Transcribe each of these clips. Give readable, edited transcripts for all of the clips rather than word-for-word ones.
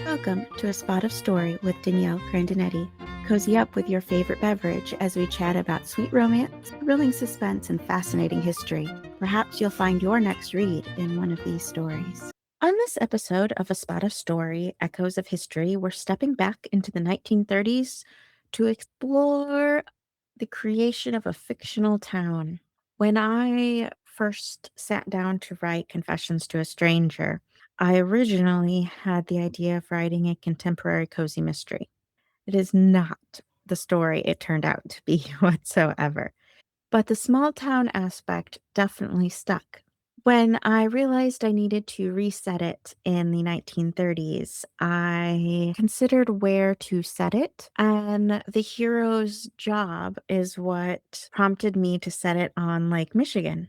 Welcome to A Spot of Story with Danielle Grandinetti. Cozy up with your favorite beverage as we chat about sweet romance, thrilling suspense, and fascinating history. Perhaps you'll find your next read in one of these stories. On this episode of A Spot of Story, Echoes of History, we're stepping back into the 1930s to explore the creation of a fictional town. When I first sat down to write Confessions to a Stranger, I originally had the idea of writing a contemporary cozy mystery. It is not the story it turned out to be whatsoever, but the small town aspect definitely stuck. When I realized I needed to reset it in the 1930s, I considered where to set it, and the hero's job is what prompted me to set it on Lake Michigan.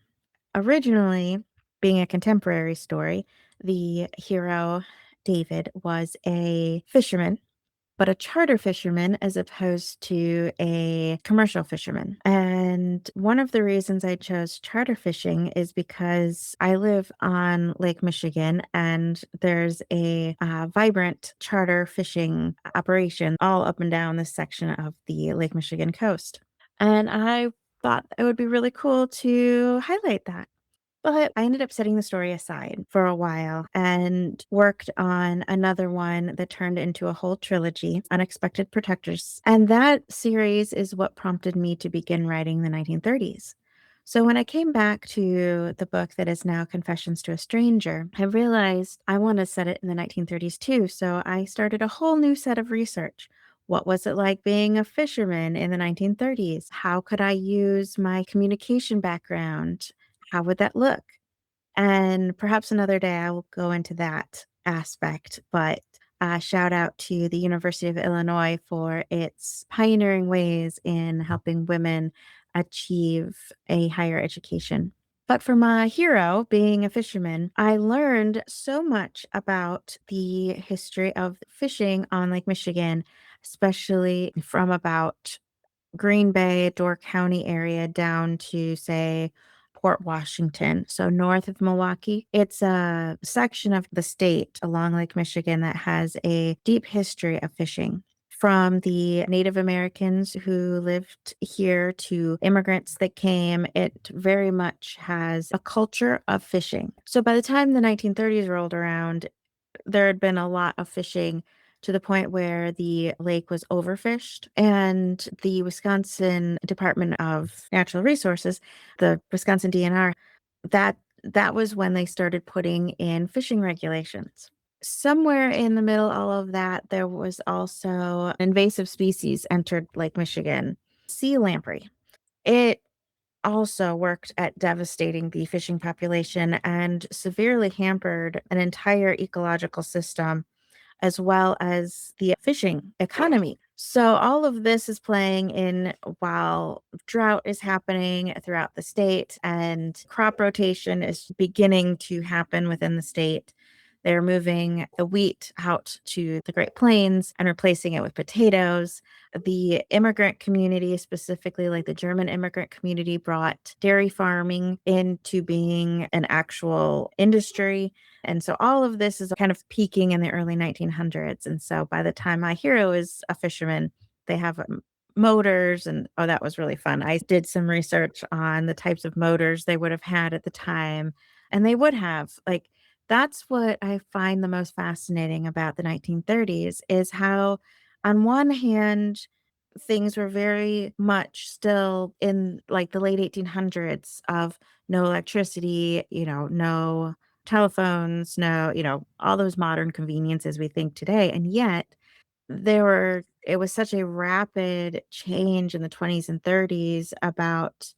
Originally, being a contemporary story, the hero, David, was a fisherman, but a charter fisherman as opposed to a commercial fisherman. And one of the reasons I chose charter fishing is because I live on Lake Michigan and there's a vibrant charter fishing operation all up and down this section of the Lake Michigan coast. And I thought it would be really cool to highlight that. But I ended up setting the story aside for a while and worked on another one that turned into a whole trilogy, Unexpected Protectors. And that series is what prompted me to begin writing the 1930s. So when I came back to the book that is now Confessions to a Stranger, I realized I want to set it in the 1930s too. So I started a whole new set of research. What was it like being a fisherman in the 1930s? How could I use my communication background? How would that look? And perhaps another day I will go into that aspect, but shout out to the University of Illinois for its pioneering ways in helping women achieve a higher education. But for my hero, being a fisherman, I learned so much about the history of fishing on Lake Michigan, especially from about Green Bay, Door County area down to, say, Port Washington, so north of Milwaukee. It's a section of the state along Lake Michigan that has a deep history of fishing. From the Native Americans who lived here to immigrants that came, it very much has a culture of fishing. So by the time the 1930s rolled around, there had been a lot of fishing to the point where the lake was overfished, and the Wisconsin Department of Natural Resources, the Wisconsin DNR, that was when they started putting in fishing regulations. Somewhere in the middle all of that, there was also an invasive species entered Lake Michigan, sea lamprey. It also worked at devastating the fishing population and severely hampered an entire ecological system as well as the fishing economy. So all of this is playing in while drought is happening throughout the state and crop rotation is beginning to happen within the state. They're moving the wheat out to the Great Plains and replacing it with potatoes. The immigrant community, specifically like the German immigrant community, brought dairy farming into being an actual industry. And so all of this is kind of peaking in the early 1900s. And so by the time my hero is a fisherman, they have motors. And oh, that was really fun. I did some research on the types of motors they would have had at the time. And they would have, like, that's what I find the most fascinating about the 1930s is how, on one hand, things were very much still in like the late 1800s of no electricity, no telephones, no, all those modern conveniences we think today. And yet it was such a rapid change in the 20s and 30s about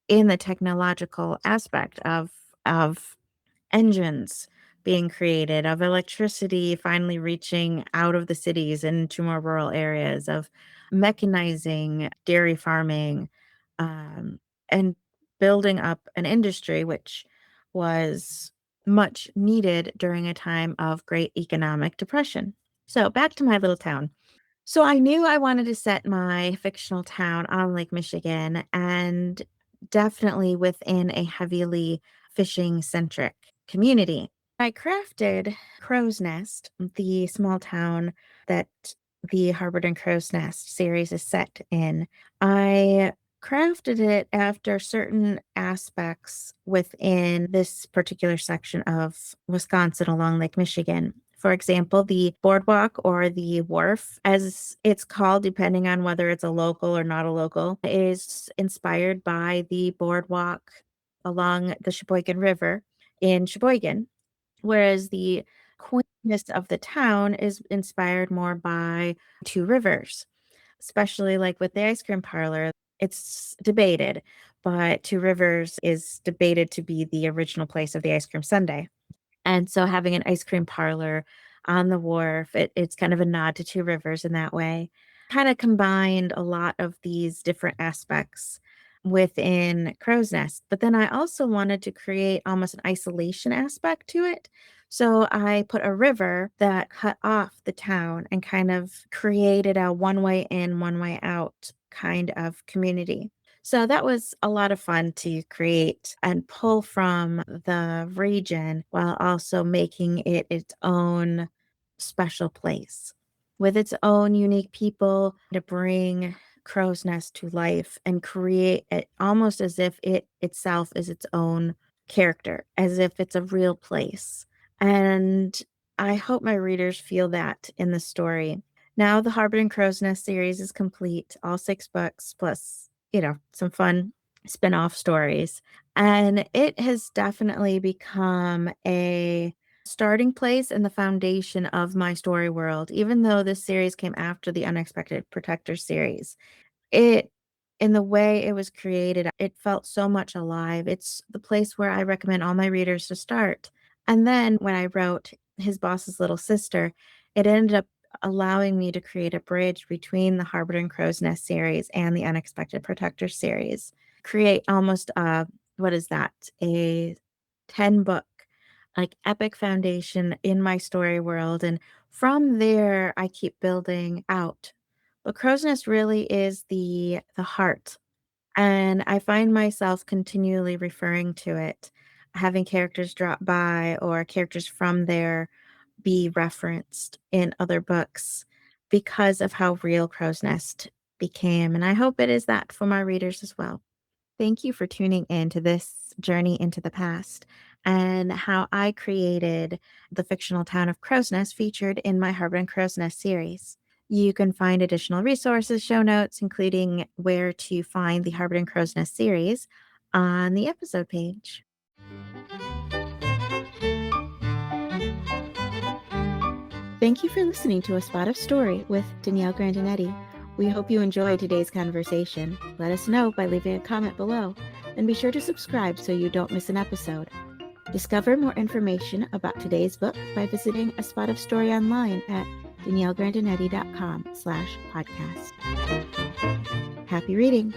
in the technological aspect of engines being created, of electricity finally reaching out of the cities into more rural areas, of mechanizing dairy farming, and building up an industry which was much needed during a time of great economic depression. So back to my little town. So I knew I wanted to set my fictional town on Lake Michigan and definitely within a heavily fishing centric community. I crafted Crow's Nest, the small town that the Harvard and Crow's Nest series is set in. I crafted it after certain aspects within this particular section of Wisconsin along Lake Michigan. For example, the boardwalk or the wharf, as it's called, depending on whether it's a local or not a local, is inspired by the boardwalk along the Sheboygan River in Sheboygan, whereas the quaintness of the town is inspired more by Two Rivers, especially like with the ice cream parlor. It's debated, but Two Rivers is debated to be the original place of the ice cream sundae. And so having an ice cream parlor on the wharf, it's kind of a nod to Two Rivers in that way. Kind of combined a lot of these different aspects within Crow's Nest. But then I also wanted to create almost an isolation aspect to it. So I put a river that cut off the town and kind of created a one way in, one way out kind of community. So that was a lot of fun to create and pull from the region while also making it its own special place with its own unique people to bring Crow's Nest to life and create it almost as if it itself is its own character, as if it's a real place. And I hope my readers feel that in the story. Now the Harvard and Crow's Nest series is complete, all 6 books, plus, some fun spin-off stories. And it has definitely become a starting place and the foundation of my story world, even though this series came after the Unexpected Protector series. It in the way it was created, it felt so much alive. It's the place where I recommend all my readers to start. And then when I wrote His Boss's Little Sister, it ended up allowing me to create a bridge between the Harvard and Crow's Nest series and the Unexpected Protector series. Create almost what is that? A 10-book like epic foundation in my story world. And from there I keep building out. But Crow's Nest really is the heart, and I find myself continually referring to it, having characters drop by or characters from there be referenced in other books because of how real Crow's Nest became, and I hope it is that for my readers as well. Thank you for tuning in to this journey into the past and how I created the fictional town of Crow's Nest featured in my Harvard and Crow's Nest series. You can find additional resources, show notes, including where to find the Harvard and Crow's Nest series on the episode page. Thank you for listening to A Spot of Story with Danielle Grandinetti. We hope you enjoyed today's conversation. Let us know by leaving a comment below, and be sure to subscribe so you don't miss an episode. Discover more information about today's book by visiting A Spot of Story online at daniellegrandinetti.com/podcast. Happy reading!